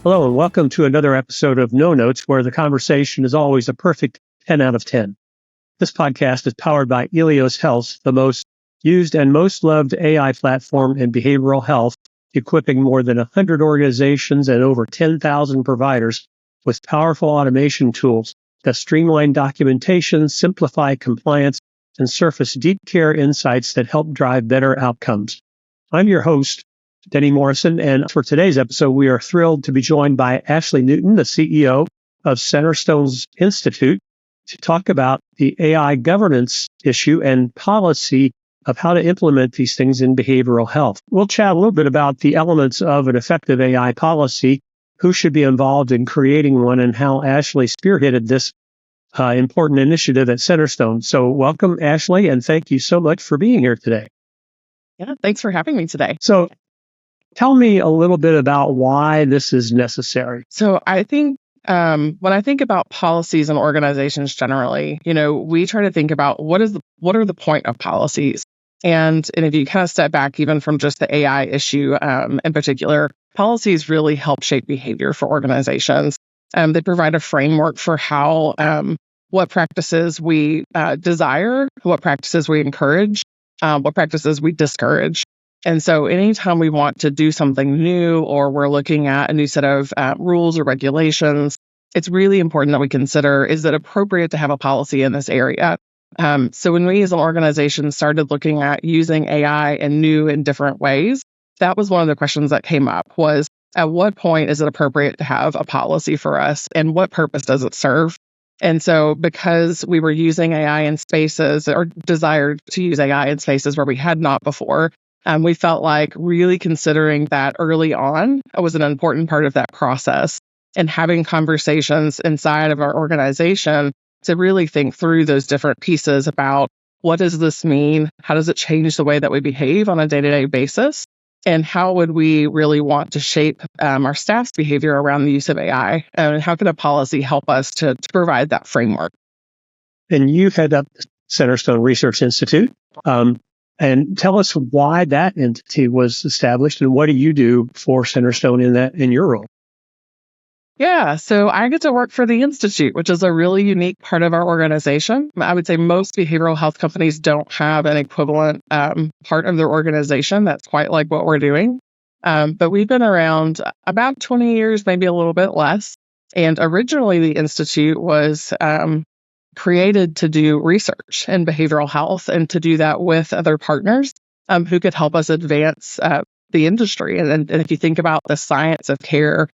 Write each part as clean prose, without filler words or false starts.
Hello, and welcome to another episode of No Notes, where the conversation is always a perfect 10 out of 10. This podcast is powered by Eleos Health, the most used and most loved AI platform in behavioral health, equipping more than 100 organizations and over 10,000 providers with powerful automation tools that streamline documentation, simplify compliance, and surface deep care insights that help drive better outcomes. I'm your host, Denny Morrison, and for today's episode, we are thrilled to be joined by Ashley Newton, the CEO of Centerstone's Institute, to talk about the AI governance issue and policy of how to implement these things in behavioral health. We'll chat a little bit about the elements of an effective AI policy, who should be involved in creating one, and how Ashley spearheaded this important initiative at Centerstone. So welcome, Ashley, and thank you so much for being here today. Yeah, thanks for having me today. So tell me a little bit about why this is necessary. So I think when I think about policies and organizations generally, we try to think about what are the point of policies. And if you kind of step back even from just the AI issue in particular, policies really help shape behavior for organizations. They provide a framework for how what practices we desire, what practices we encourage, what practices we discourage. And so anytime we want to do something new, or we're looking at a new set of rules or regulations, it's really important that we consider, is it appropriate to have a policy in this area? So when we as an organization started looking at using AI in new and different ways, that was one of the questions that came up, was at what point is it appropriate to have a policy for us, and what purpose does it serve? And so because we were using AI in spaces, or desired to use AI in spaces where we had not before, we felt like really considering that early on was an important part of that process, and having conversations inside of our organization to really think through those different pieces about, what does this mean? How does it change the way that we behave on a day-to-day basis? And how would we really want to shape our staff's behavior around the use of AI? And how can a policy help us to provide that framework? And you head up the Centerstone Research Institute. And tell us why that entity was established, and what do you do for Centerstone in your role? Yeah, so I get to work for the Institute, which is a really unique part of our organization. I would say most behavioral health companies don't have an equivalent part of their organization that's quite like what we're doing. But we've been around about 20 years, maybe a little bit less. And originally the Institute was created to do research in behavioral health, and to do that with other partners who could help us advance the industry. And if you think about the science of care,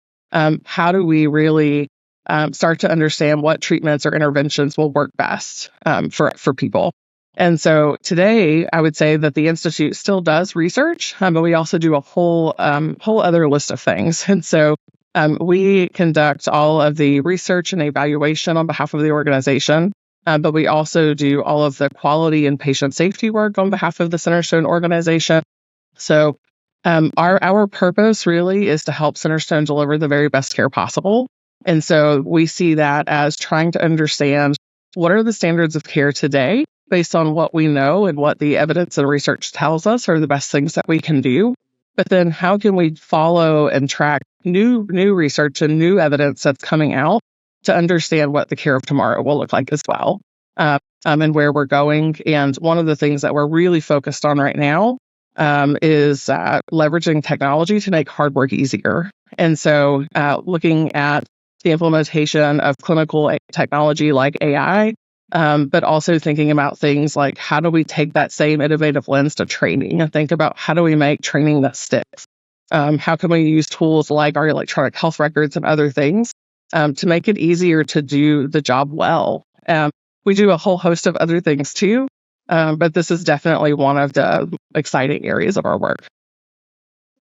how do we really start to understand what treatments or interventions will work best for people? And so today, I would say that the Institute still does research, but we also do a whole other list of things. And so we conduct all of the research and evaluation on behalf of the organization, but we also do all of the quality and patient safety work on behalf of the Centerstone organization. So our purpose really is to help Centerstone deliver the very best care possible. And so we see that as trying to understand, what are the standards of care today based on what we know and what the evidence and research tells us are the best things that we can do. But then how can we follow and track new research and new evidence that's coming out to understand what the care of tomorrow will look like as well, and where we're going. And one of the things that we're really focused on right now is leveraging technology to make hard work easier. And so looking at the implementation of clinical technology like AI, but also thinking about things like, how do we take that same innovative lens to training, and think about, how do we make training that sticks? How can we use tools like our electronic health records and other things to make it easier to do the job well? We do a whole host of other things too, but this is definitely one of the exciting areas of our work.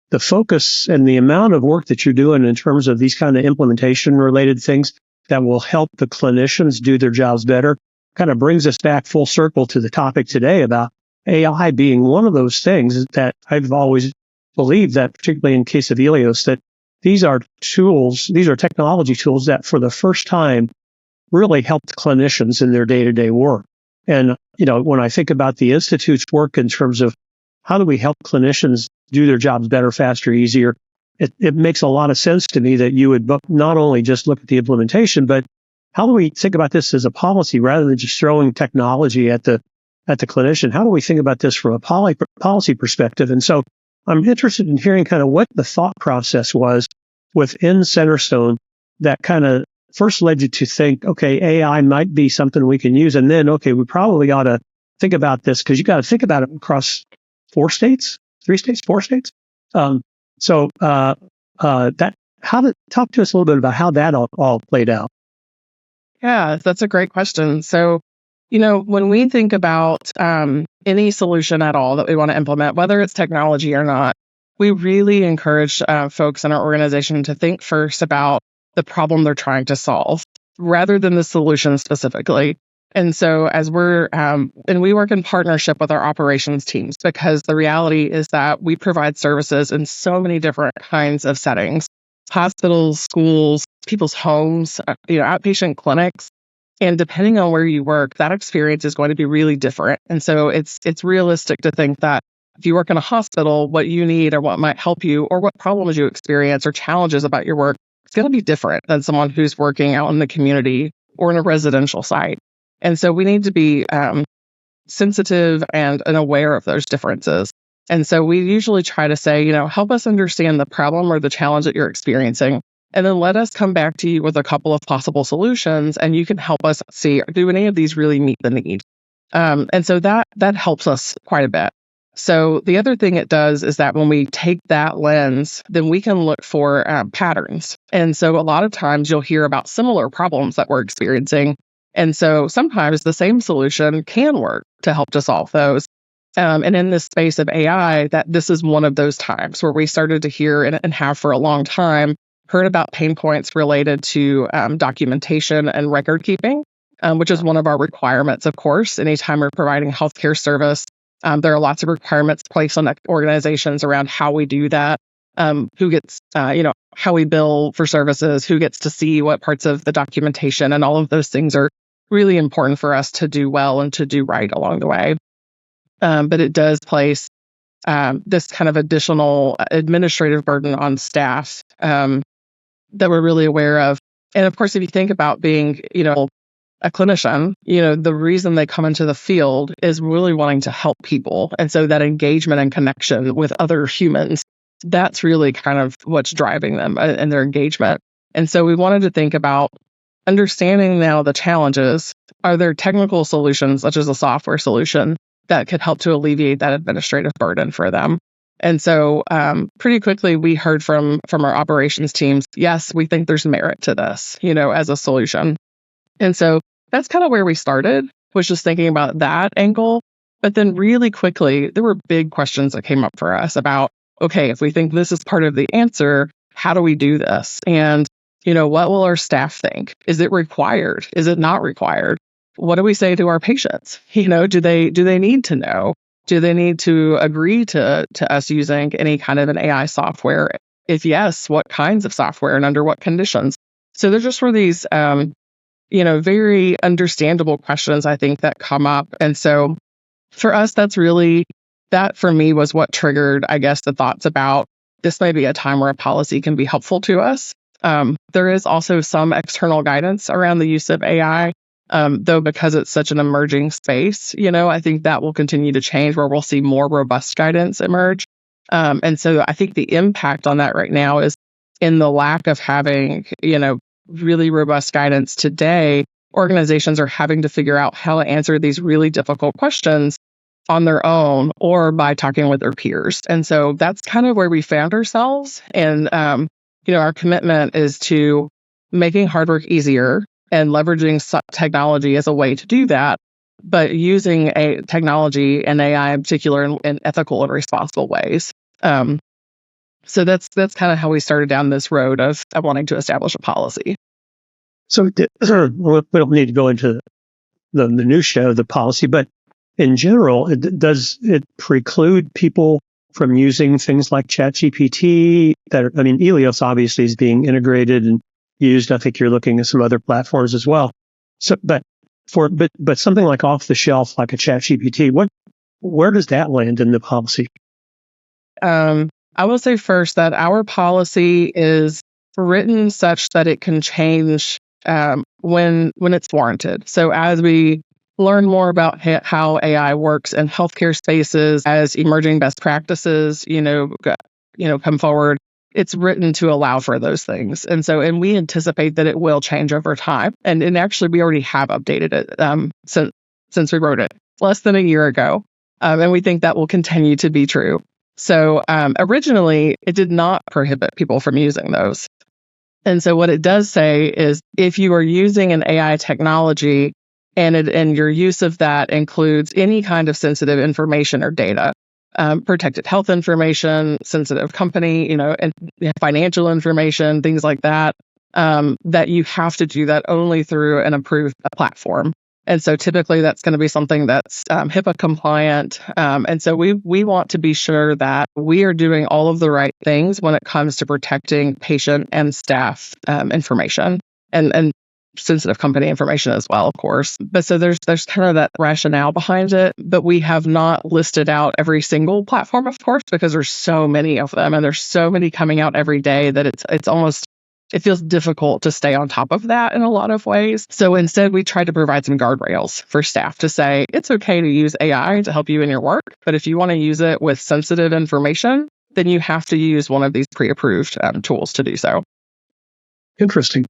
The focus and the amount of work that you're doing in terms of these kind of implementation related things that will help the clinicians do their jobs better kind of brings us back full circle to the topic today about AI being one of those things that I've always believed, that particularly in case of Eleos, that these are technology tools that for the first time really helped clinicians in their day-to-day work. And, when I think about the Institute's work in terms of how do we help clinicians do their jobs better, faster, easier, it makes a lot of sense to me that you would not only just look at the implementation, but how do we think about this as a policy rather than just throwing technology at the clinician? How do we think about this from a policy perspective? And so I'm interested in hearing kind of what the thought process was within Centerstone that kind of first led you to think, okay, AI might be something we can use. And then, okay, we probably ought to think about this because you got to think about it across 4 states, 3 states, 4 states. Talk to us a little bit about how that all played out. Yeah, that's a great question. So, when we think about any solution at all that we want to implement, whether it's technology or not, we really encourage folks in our organization to think first about the problem they're trying to solve rather than the solution specifically. And so as and we work in partnership with our operations teams because the reality is that we provide services in so many different kinds of settings, hospitals, schools, people's homes, outpatient clinics. And depending on where you work, that experience is going to be really different. And so it's realistic to think that if you work in a hospital, what you need or what might help you or what problems you experience or challenges about your work, it's going to be different than someone who's working out in the community or in a residential site. And so we need to be sensitive and aware of those differences. And so we usually try to say, help us understand the problem or the challenge that you're experiencing. And then let us come back to you with a couple of possible solutions, and you can help us see, do any of these really meet the need? And so that helps us quite a bit. So the other thing it does is that when we take that lens, then we can look for patterns. And so a lot of times you'll hear about similar problems that we're experiencing. And so sometimes the same solution can work to help to solve those. And in this space of AI, that this is one of those times where we started to hear and have for a long time heard about pain points related to documentation and record keeping, which is one of our requirements, of course. Anytime we're providing healthcare service, there are lots of requirements placed on organizations around how we do that, who gets, how we bill for services, who gets to see what parts of the documentation, and all of those things are really important for us to do well and to do right along the way. But it does place this kind of additional administrative burden on staff that we're really aware of. And of course, if you think about being, a clinician, the reason they come into the field is really wanting to help people. And so that engagement and connection with other humans, that's really kind of what's driving them and their engagement. And so we wanted to think about understanding now the challenges. Are there technical solutions, such as a software solution, that could help to alleviate that administrative burden for them? And so pretty quickly, we heard from our operations teams, yes, we think there's merit to this, as a solution. And so that's kind of where we started, was just thinking about that angle. But then really quickly, there were big questions that came up for us about, okay, if we think this is part of the answer, how do we do this? And, what will our staff think? Is it required? Is it not required? What do we say to our patients? Do they need to know? Do they need to agree to us using any kind of an AI software? If yes, what kinds of software and under what conditions? So there just were these, very understandable questions, I think, that come up. And so for us, that for me was what triggered, I guess, the thoughts about this may be a time where a policy can be helpful to us. There is also some external guidance around the use of AI. Though because it's such an emerging space, I think that will continue to change where we'll see more robust guidance emerge. And so I think the impact on that right now is in the lack of having, really robust guidance today. Organizations are having to figure out how to answer these really difficult questions on their own or by talking with their peers. And so that's kind of where we found ourselves. And, our commitment is to making hard work easier and leveraging technology as a way to do that, but using a technology and AI in particular in ethical and responsible ways. So that's kind of how we started down this road of wanting to establish a policy. So we don't need to go into the minutia of the policy, but in general, does it preclude people from using things like ChatGPT? Eleos obviously is being integrated and used. I think you're looking at some other platforms as well. So, but something like off the shelf, like a ChatGPT, where does that land in the policy? I will say first that our policy is written such that it can change when it's warranted. So as we learn more about how AI works in healthcare spaces, as emerging best practices, come forward, it's written to allow for those things. And we anticipate that it will change over time. And actually, we already have updated it since we wrote it less than a year ago. And we think that will continue to be true. So originally, it did not prohibit people from using those. And so what it does say is if you are using an AI technology and your use of that includes any kind of sensitive information or data, protected health information, sensitive company, and financial information, things like that, that you have to do that only through an approved platform. And so typically that's going to be something that's HIPAA compliant. And so we want to be sure that we are doing all of the right things when it comes to protecting patient and staff information and sensitive company information as well, of course. But so there's kind of that rationale behind it, but we have not listed out every single platform, of course, because there's so many of them and there's so many coming out every day that it's almost, it feels difficult to stay on top of that in a lot of ways. So instead, we try to provide some guardrails for staff to say, it's okay to use AI to help you in your work, but if you want to use it with sensitive information, then you have to use one of these pre-approved tools to do so. Interesting.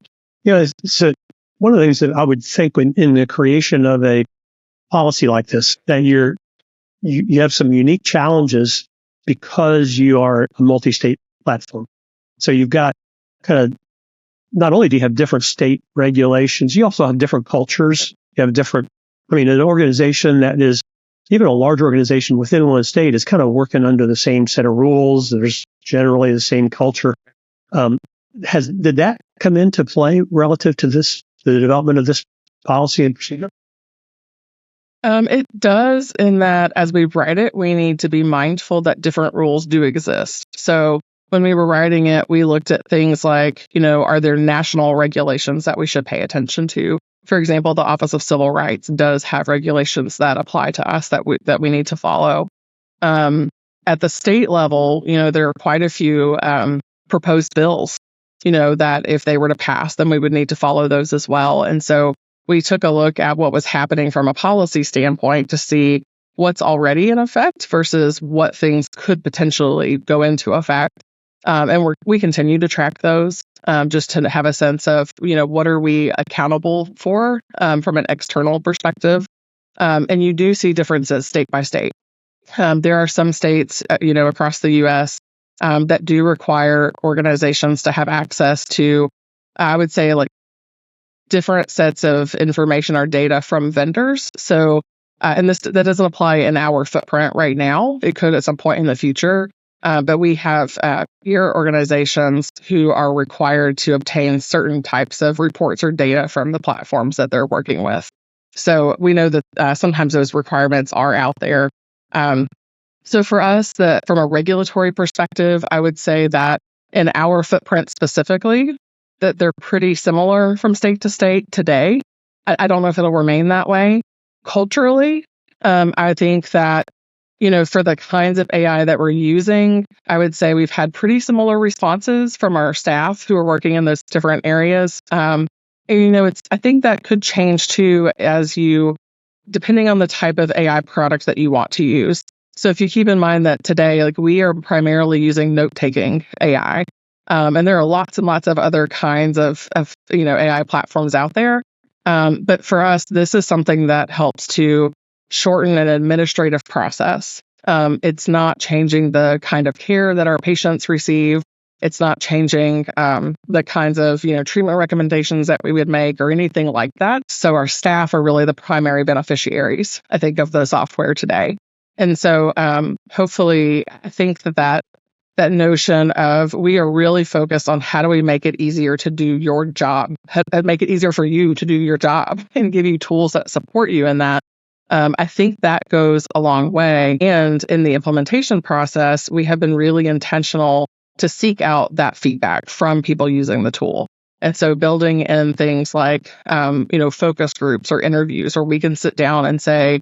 Yeah, so one of the things that I would think in the creation of a policy like this, that you have some unique challenges because you are a multi-state platform. So you've got kind of, not only do you have different state regulations, you also have different cultures. You have an organization that is, even a large organization within one state is kind of working under the same set of rules. There's generally the same culture. Did that come into play relative to the development of this policy and procedure? It does, in that as we write it, we need to be mindful that different rules do exist. So when we were writing it, we looked at things like, are there national regulations that we should pay attention to? For example, the Office of Civil Rights does have regulations that apply to us that we need to follow. At the state level, there are quite a few proposed bills, that if they were to pass, then we would need to follow those as well. And so we took a look at what was happening from a policy standpoint to see what's already in effect versus what things could potentially go into effect. And we continue to track those just to have a sense of, what are we accountable for from an external perspective. And you do see differences state by state. There are some states, across the U.S. That do require organizations to have access to, I would say, like different sets of information or data from vendors. So, and that doesn't apply in our footprint right now. It could at some point in the future. But we have peer organizations who are required to obtain certain types of reports or data from the platforms that they're working with. So we know that sometimes those requirements are out there. So for us, from a regulatory perspective, I would say that in our footprint specifically, that they're pretty similar from state to state today. I don't know if it'll remain that way. Culturally, I think that, for the kinds of AI that we're using, I would say we've had pretty similar responses from our staff who are working in those different areas. And, I think that could change too depending on the type of AI products that you want to use. So if you keep in mind that today, we are primarily using note-taking AI, and there are lots and lots of other kinds of AI platforms out there. But for us, this is something that helps to shorten an administrative process. It's not changing the kind of care that our patients receive. It's not changing the kinds of treatment recommendations that we would make or anything like that. So our staff are really the primary beneficiaries, I think, of the software today. And so hopefully, I think that notion of we are really focused on how do we make it easier to do your job, make it easier for you to do your job and give you tools that support you in that. I think that goes a long way. And in the implementation process, we have been really intentional to seek out that feedback from people using the tool. And so building in things like, focus groups or interviews where we can sit down and say,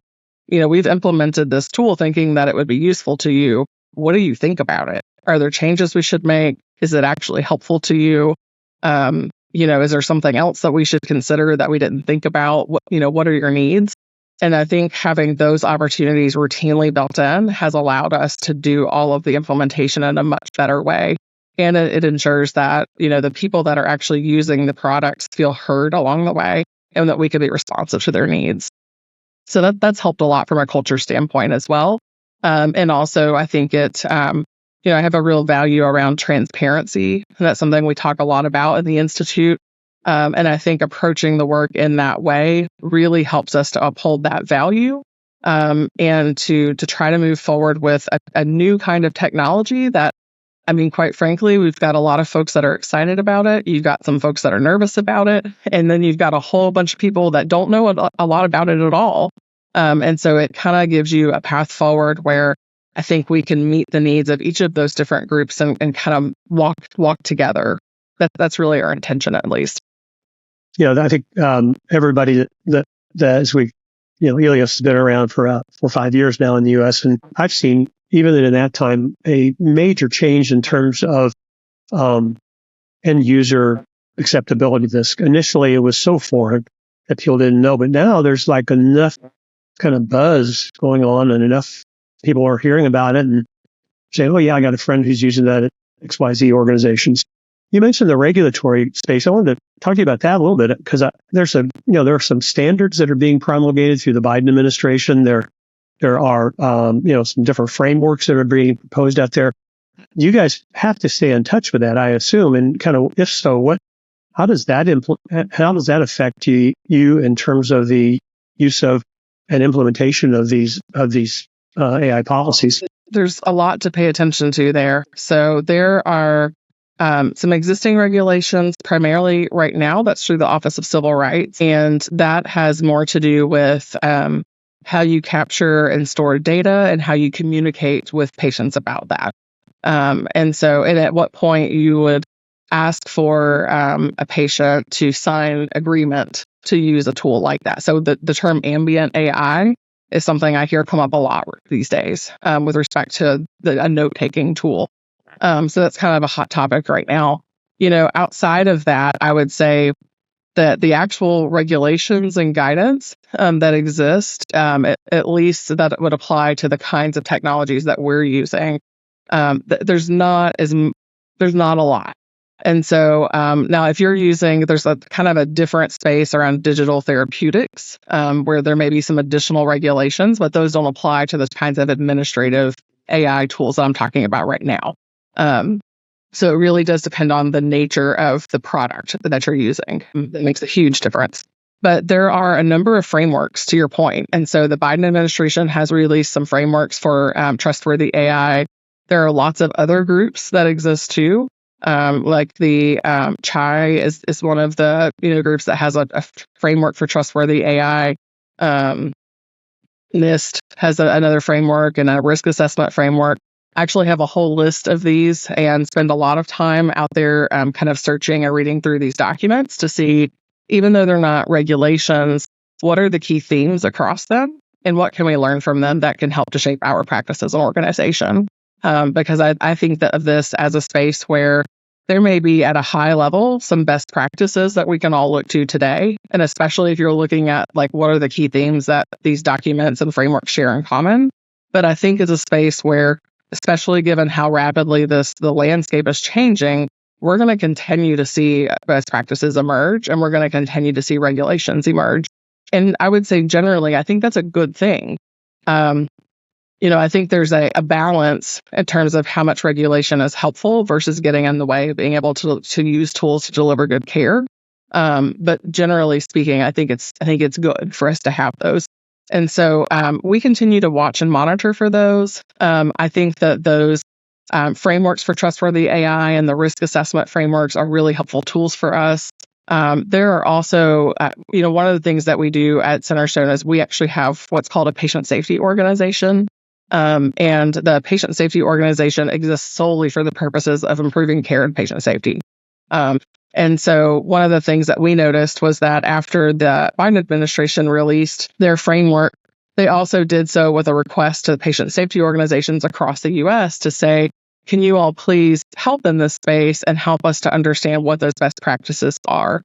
we've implemented this tool thinking that it would be useful to you. What do you think about it? Are there changes we should make? Is it actually helpful to you? Is there something else that we should consider that we didn't think about? What are your needs? And I think having those opportunities routinely built in has allowed us to do all of the implementation in a much better way. And it ensures that, the people that are actually using the products feel heard along the way and that we can be responsive to their needs. So that's helped a lot from a culture standpoint as well. And also, I think I have a real value around transparency. And that's something we talk a lot about in the Institute. And I think approaching the work in that way really helps us to uphold that value and to try to move forward with a new kind of technology that, quite frankly, we've got a lot of folks that are excited about it. You've got some folks that are nervous about it. And then you've got a whole bunch of people that don't know a lot about it at all. And so it kind of gives you a path forward where I think we can meet the needs of each of those different groups and kind of walk together. That's really our intention, at least. I think everybody that as we, Eleos has been around for 4 or 5 years now in the U.S., and I've seen, even in that time, a major change in terms of end user acceptability of this. Initially, it was so foreign that people didn't know, but now there's like enough kind of buzz going on and enough people are hearing about it and saying, oh, yeah, I got a friend who's using that at XYZ organizations. You mentioned the regulatory space. I wanted to talk to you about that a little bit because there are some standards that are being promulgated through the Biden administration. There are some different frameworks that are being proposed out there. You guys have to stay in touch with that, I assume. And kind of, if so, how does that affect you in terms of the use of and implementation of these AI policies? There's a lot to pay attention to there. So there are some existing regulations, primarily right now, that's through the Office of Civil Rights. And that has more to do with how you capture and store data and how you communicate with patients about that. And at what point you would ask for a patient to sign agreement to use a tool like that. So the term ambient AI is something I hear come up a lot these days with respect to a note-taking tool. So that's kind of a hot topic right now. Outside of that, I would say that the actual regulations and guidance that exist, at least that would apply to the kinds of technologies that we're using, there's not a lot. And so now if you're there's a kind of a different space around digital therapeutics where there may be some additional regulations, but those don't apply to the kinds of administrative AI tools that I'm talking about right now. So it really does depend on the nature of the product that you're using. That makes a huge difference. But there are a number of frameworks, to your point. And so the Biden administration has released some frameworks for trustworthy AI. There are lots of other groups that exist too. Like the CHI is one of the groups that has a framework for trustworthy AI. NIST has another framework and a risk assessment framework. I actually have a whole list of these and spend a lot of time out there kind of searching and reading through these documents to see, even though they're not regulations, what are the key themes across them and what can we learn from them that can help to shape our practice as an organization. Because I think that of this as a space where there may be at a high level some best practices that we can all look to today. And especially if you're looking at what are the key themes that these documents and frameworks share in common. But I think it's a space where, especially given how rapidly the landscape is changing, we're going to continue to see best practices emerge and we're going to continue to see regulations emerge. And I would say generally, I think that's a good thing. I think there's a balance in terms of how much regulation is helpful versus getting in the way of being able to use tools to deliver good care. But generally speaking, I think it's good for us to have those. And so we continue to watch and monitor for those. I think that those frameworks for trustworthy AI and the risk assessment frameworks are really helpful tools for us. There are also, one of the things that we do at Centerstone is we actually have what's called a patient safety organization. And the patient safety organization exists solely for the purposes of improving care and patient safety. And so one of the things that we noticed was that after the Biden administration released their framework, they also did so with a request to patient safety organizations across the U.S. to say, can you all please help in this space and help us to understand what those best practices are?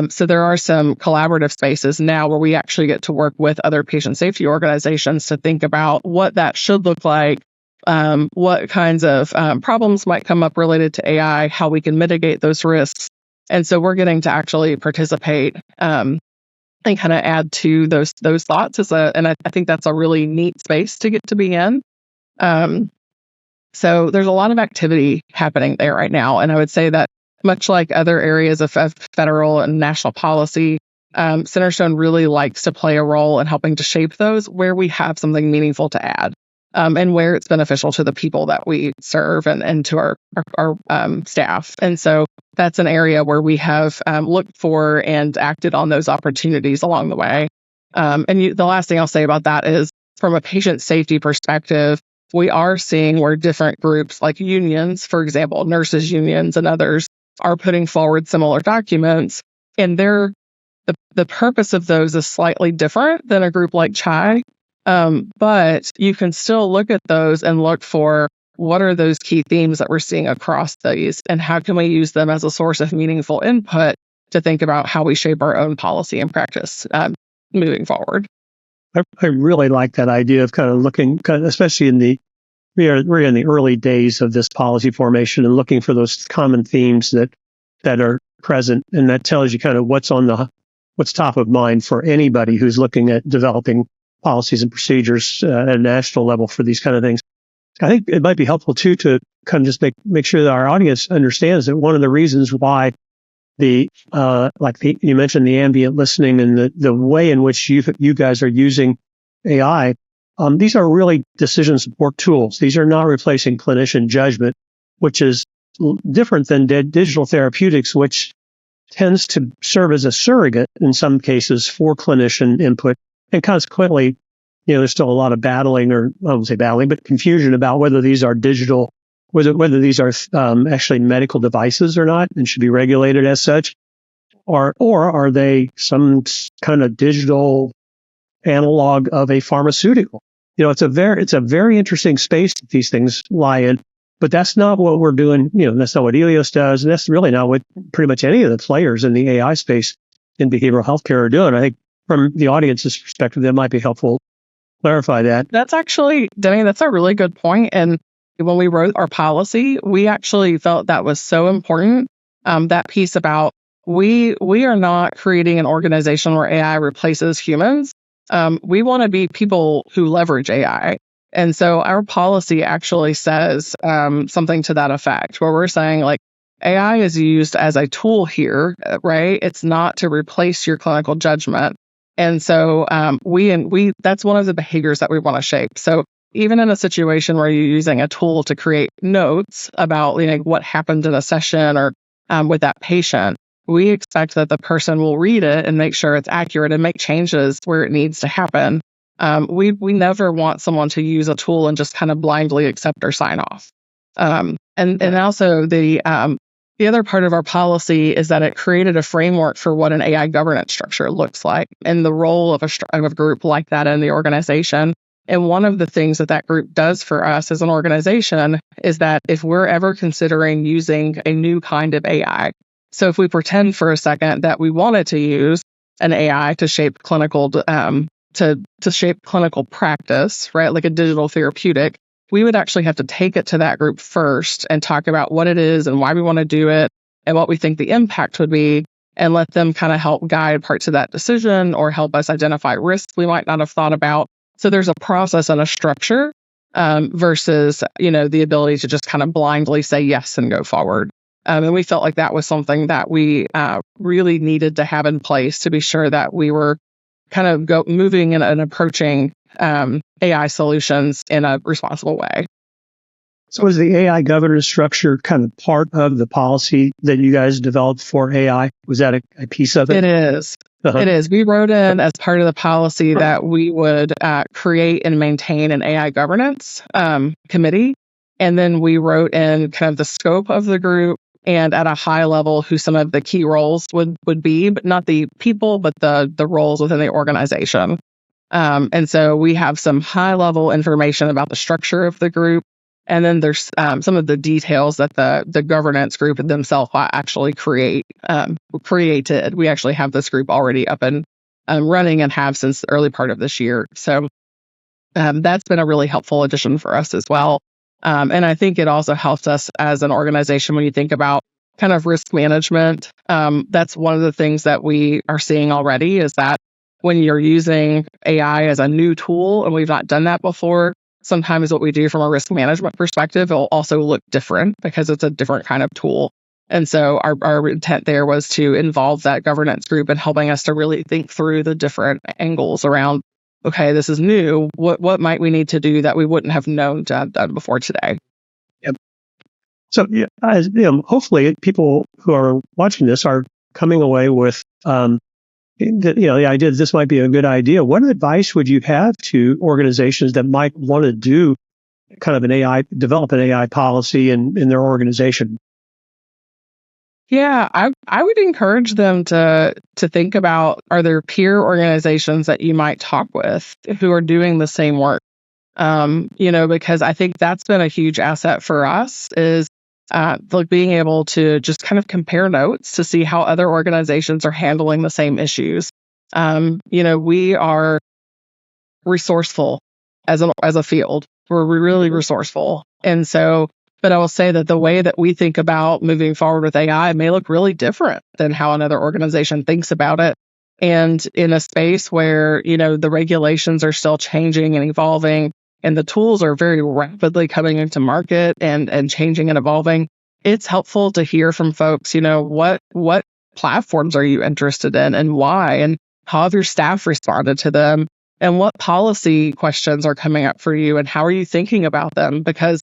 So there are some collaborative spaces now where we actually get to work with other patient safety organizations to think about what that should look like, what kinds of problems might come up related to AI, how we can mitigate those risks. And so we're getting to actually participate and kind of add to those thoughts and I think that's a really neat space to get to be in. So there's a lot of activity happening there right now. And I would say that much like other areas of federal and national policy, Centerstone really likes to play a role in helping to shape those where we have something meaningful to add, and where it's beneficial to the people that we serve and to our staff. And so that's an area where we have looked for and acted on those opportunities along the way. The last thing I'll say about that is from a patient safety perspective, we are seeing where different groups like unions, for example, nurses unions and others, are putting forward similar documents, and the purpose of those is slightly different than a group like CHI, but you can still look at those and look for what are those key themes that we're seeing across these, and how can we use them as a source of meaningful input to think about how we shape our own policy and practice moving forward. I really like that idea of kind of looking, especially we're in the early days of this policy formation and looking for those common themes that are present, and that tells you kind of what's top of mind for anybody who's looking at developing policies and procedures at a national level for these kind of things. I think it might be helpful too to kind of just make sure that our audience understands that one of the reasons why you mentioned the ambient listening and the way in which you guys are using AI. These are really decision support tools. These are not replacing clinician judgment, which is different than digital therapeutics, which tends to serve as a surrogate in some cases for clinician input. And consequently, there's still a lot of battling, or I won't say battling, but confusion about whether these are digital, whether these are actually medical devices or not and should be regulated as such, or are they some kind of digital analog of a pharmaceutical? It's a very interesting space that these things lie in, but that's not what we're doing. That's not what Eleos does, and that's really not what pretty much any of the players in the AI space in behavioral healthcare are doing. I think from the audience's perspective, that might be helpful to clarify that. That's actually, Denny, that's a really good point. And when we wrote our policy, we actually felt that was so important. That piece about we are not creating an organization where AI replaces humans. We want to be people who leverage AI. And so our policy actually says something to that effect, where we're saying like AI is used as a tool here, right? It's not to replace your clinical judgment. And so we that's one of the behaviors that we want to shape. So even in a situation where you're using a tool to create notes about what happened in a session or with that patient, we expect that the person will read it and make sure it's accurate and make changes where it needs to happen. We never want someone to use a tool and just kind of blindly accept or sign off. And also the other part of our policy is that it created a framework for what an AI governance structure looks like and the role of a group like that in the organization. And one of the things that group does for us as an organization is that if we're ever considering using a new kind of AI, so if we pretend for a second that we wanted to use an AI to shape clinical to shape clinical practice, right, like a digital therapeutic, we would actually have to take it to that group first and talk about what it is and why we want to do it and what we think the impact would be, and let them kind of help guide parts of that decision or help us identify risks we might not have thought about. So there's a process and a structure versus, the ability to just kind of blindly say yes and go forward. And we felt like that was something that we really needed to have in place to be sure that we were kind of moving and approaching AI solutions in a responsible way. So is the AI governance structure kind of part of the policy that you guys developed for AI? Was that a piece of it? It is. Uh-huh. It is. We wrote in as part of the policy that we would create and maintain an AI governance committee. And then we wrote in kind of the scope of the group and at a high level who some of the key roles would be, but not the people, but the roles within the organization. And so we have some high level information about the structure of the group. And then there's some of the details that the governance group themselves actually created. We actually have this group already up and running and have since the early part of this year. So that's been a really helpful addition for us as well. And I think it also helps us as an organization when you think about kind of risk management. That's one of the things that we are seeing already is that when you're using AI as a new tool, and we've not done that before, sometimes what we do from a risk management perspective, it'll also look different because it's a different kind of tool. And so our intent there was to involve that governance group in helping us to really think through the different angles around, okay, this is new. What might we need to do that we wouldn't have known to have done before today? Yep. So, hopefully people who are watching this are coming away with the idea that this might be a good idea. What advice would you have to organizations that might want to do kind of develop an AI policy in their organization? Yeah, I would encourage them to think about, are there peer organizations that you might talk with who are doing the same work? Because I think that's been a huge asset for us is being able to just kind of compare notes to see how other organizations are handling the same issues. We are resourceful as a field. We're really resourceful. And so, but I will say that the way that we think about moving forward with AI may look really different than how another organization thinks about it. And in a space where, the regulations are still changing and evolving, and the tools are very rapidly coming into market and changing and evolving, it's helpful to hear from folks, what platforms are you interested in and why, and how have your staff responded to them, and what policy questions are coming up for you, and how are you thinking about them? Because,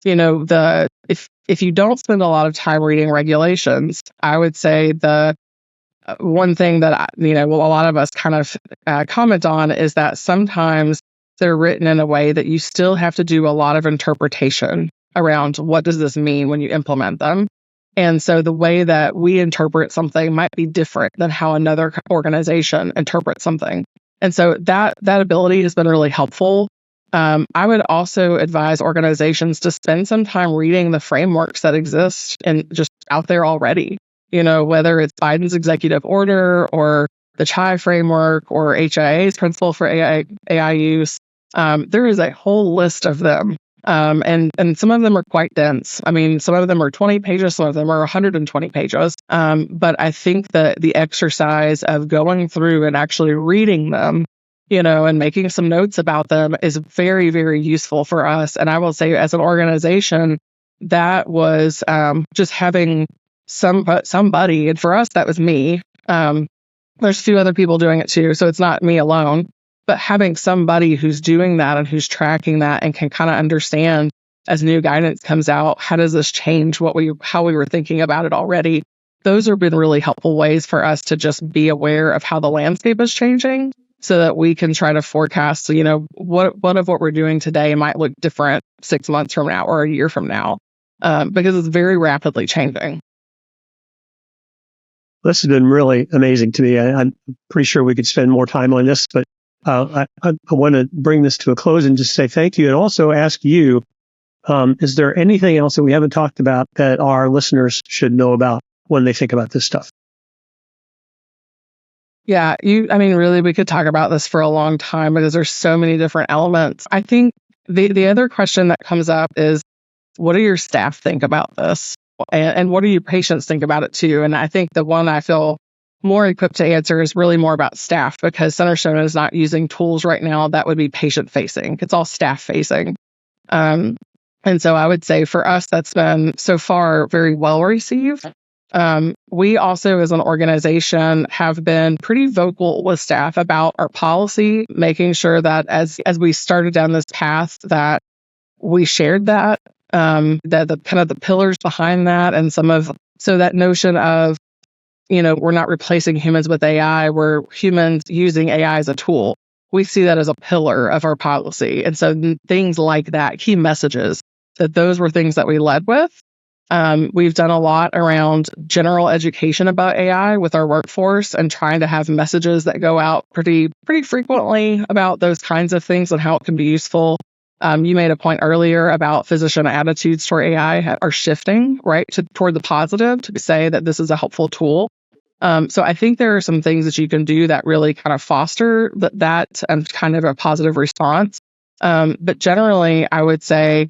if you don't spend a lot of time reading regulations, I would say the one thing that, a lot of us kind of comment on is that sometimes they're written in a way that you still have to do a lot of interpretation around what does this mean when you implement them. And so the way that we interpret something might be different than how another organization interprets something. And so that ability has been really helpful. I would also advise organizations to spend some time reading the frameworks that exist and just out there already, whether it's Biden's executive order or the CHI framework or HIA's principle for AI use. There is a whole list of them. And some of them are quite dense. I mean, some of them are 20 pages, some of them are 120 pages. But I think that the exercise of going through and actually reading them, and making some notes about them is very, very useful for us. And I will say, as an organization, that was just having somebody, and for us, that was me. There's a few other people doing it too, so it's not me alone. But having somebody who's doing that and who's tracking that and can kind of understand as new guidance comes out, how does this change how we were thinking about it already? Those have been really helpful ways for us to just be aware of how the landscape is changing so that we can try to forecast, what of what we're doing today might look different 6 months from now or a year from now, because it's very rapidly changing. This has been really amazing to me. I'm pretty sure we could spend more time on this, but I want to bring this to a close and just say thank you, and also ask you, is there anything else that we haven't talked about that our listeners should know about when they think about this stuff? Yeah, really, we could talk about this for a long time because there's so many different elements. I think the other question that comes up is, what do your staff think about this? And what do your patients think about it too? And I think the one I feel more equipped to answer is really more about staff, because Centerstone is not using tools right now that would be patient facing. It's all staff facing. And so I would say for us, that's been so far very well received. We also, as an organization, have been pretty vocal with staff about our policy, making sure that as we started down this path, that we shared that, that the kind of the pillars behind that, and so that notion of, we're not replacing humans with AI, we're humans using AI as a tool. We see that as a pillar of our policy. And so things like that, key messages, that those were things that we led with. We've done a lot around general education about AI with our workforce and trying to have messages that go out pretty frequently about those kinds of things and how it can be useful. You made a point earlier about physician attitudes toward AI are shifting, right, toward the positive, to say that this is a helpful tool. So I think there are some things that you can do that really kind of foster that and kind of a positive response. But generally, I would say,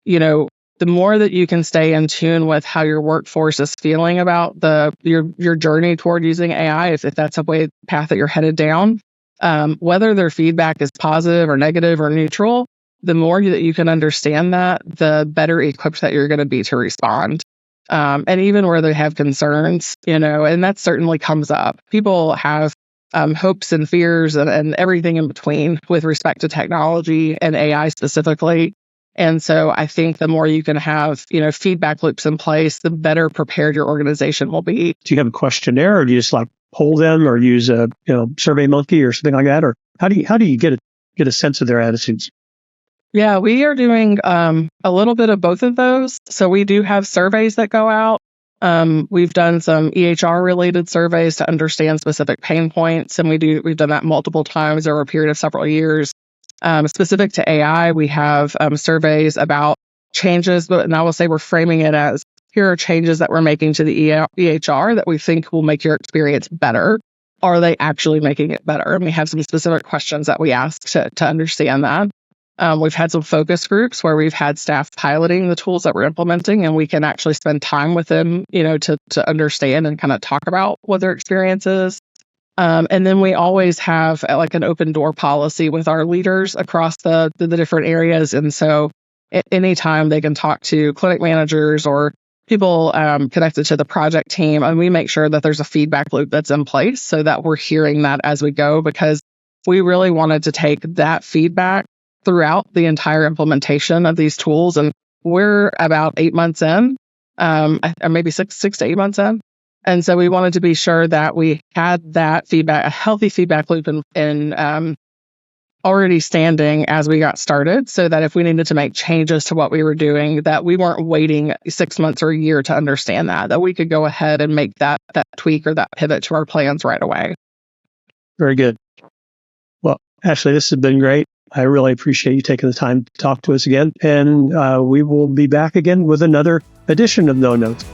the more that you can stay in tune with how your workforce is feeling about your journey toward using AI, if that's a path that you're headed down, whether their feedback is positive or negative or neutral, the more that you can understand that, the better equipped that you're going to be to respond. And even where they have concerns, and that certainly comes up. People have hopes and fears and everything in between with respect to technology and AI specifically. And so I think the more you can have, feedback loops in place, the better prepared your organization will be. Do you have a questionnaire, or do you just poll them, or use a Survey Monkey or something like that, or how do you get a sense of their attitudes? Yeah, we are doing a little bit of both of those. So we do have surveys that go out. We've done some EHR related surveys to understand specific pain points, and we've done that multiple times over a period of several years. Specific to AI, we have surveys about changes, and I will say we're framing it as, here are changes that we're making to the EHR that we think will make your experience better. Are they actually making it better? And we have some specific questions that we ask to understand that. We've had some focus groups where we've had staff piloting the tools that we're implementing, and we can actually spend time with them, to understand and kind of talk about what their experience is. And then we always have like an open door policy with our leaders across the different areas. And so anytime they can talk to clinic managers or people connected to the project team, and we make sure that there's a feedback loop that's in place so that we're hearing that as we go, because we really wanted to take that feedback throughout the entire implementation of these tools. And we're about 8 months in, or maybe six to 8 months in. And so we wanted to be sure that we had that feedback, a healthy feedback loop in already standing as we got started, so that if we needed to make changes to what we were doing, that we weren't waiting 6 months or a year to understand that we could go ahead and make that tweak or that pivot to our plans right away. Very good. Well, Ashley, this has been great. I really appreciate you taking the time to talk to us again. And we will be back again with another edition of No Notes.